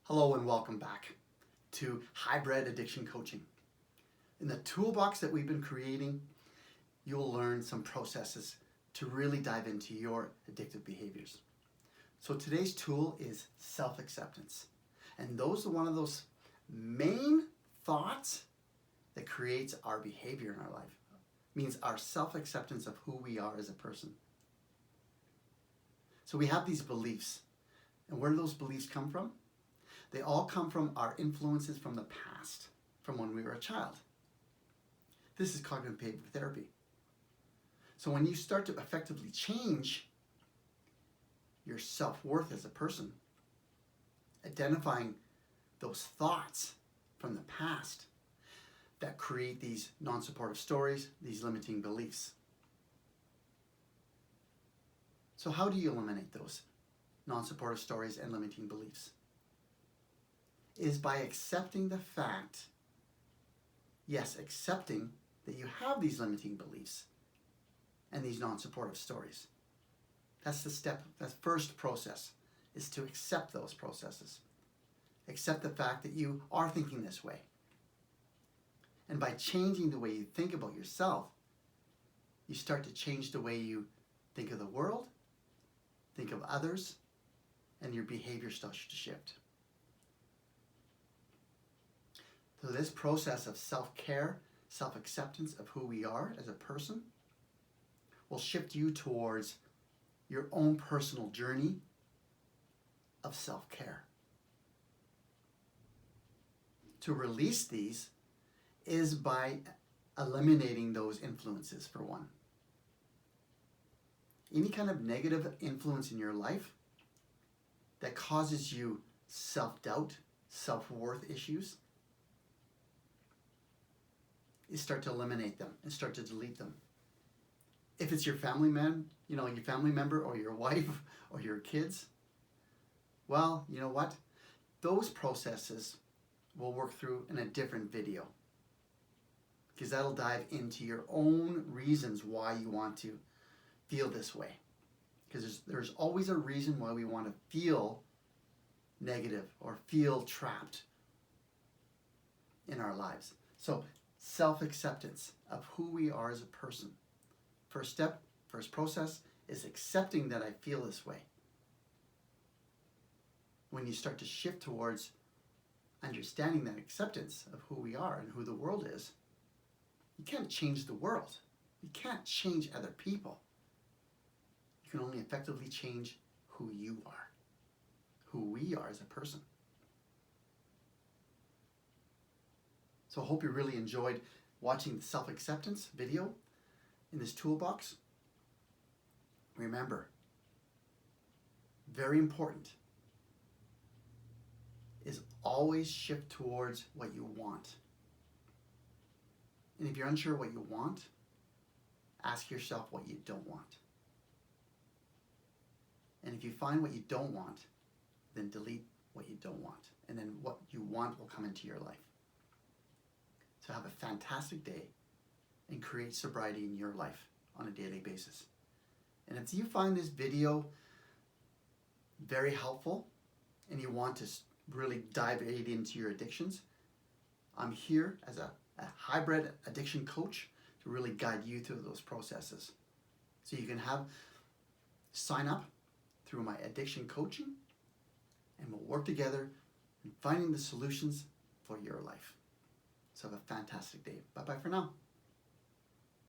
Hello and welcome back to Hybrid Addiction Coaching. In the toolbox that we've been creating, you'll learn some processes to really dive into your addictive behaviors. So today's tool is self-acceptance. And those are one of those main thoughts that creates our behavior in our life. It means our self-acceptance of who we are as a person. So we have these beliefs. And where do those beliefs come from? They all come from our influences from the past, from when we were a child. This is cognitive behavior therapy. So when you start to effectively change your self-worth as a person, identifying those thoughts from the past that create these non-supportive stories, these limiting beliefs. So how do you eliminate those non-supportive stories and limiting beliefs? Is by accepting the fact, yes, accepting that you have these limiting beliefs and these non-supportive stories. That's the step, that first process, is to accept those processes. Accept the fact that you are thinking this way. And by changing the way you think about yourself, you start to change the way you think of the world, think of others, and your behavior starts to shift. So this process of self-care, self-acceptance of who we are as a person will shift you towards your own personal journey of self-care. To release these is by eliminating those influences, for one. Any kind of negative influence in your life that causes you self-doubt, self-worth issues, is start to eliminate them and start to delete them. If it's your family man, your family member or your wife or your kids, well, you know what? Those processes we'll work through in a different video, because that'll dive into your own reasons why you want to feel this way. Because there's always a reason why we want to feel negative or feel trapped in our lives. So self-acceptance of who we are as a person. First step, first process is accepting that I feel this way. When you start to shift towards understanding that acceptance of who we are and who the world is, you can't change the world. You can't change other people. You can only effectively change who you are, who we are as a person. So I hope you really enjoyed watching the self-acceptance video in this toolbox. Remember, very important, is always shift towards what you want. And if you're unsure what you want, ask yourself what you don't want. And if you find what you don't want, then delete what you don't want. And then what you want will come into your life. So have a fantastic day and create sobriety in your life on a daily basis. And if you find this video very helpful and you want to really dive into your addictions, I'm here as a hybrid addiction coach to really guide you through those processes. So you can sign up through my addiction coaching, and we'll work together in finding the solutions for your life. So have a fantastic day. Bye-bye for now.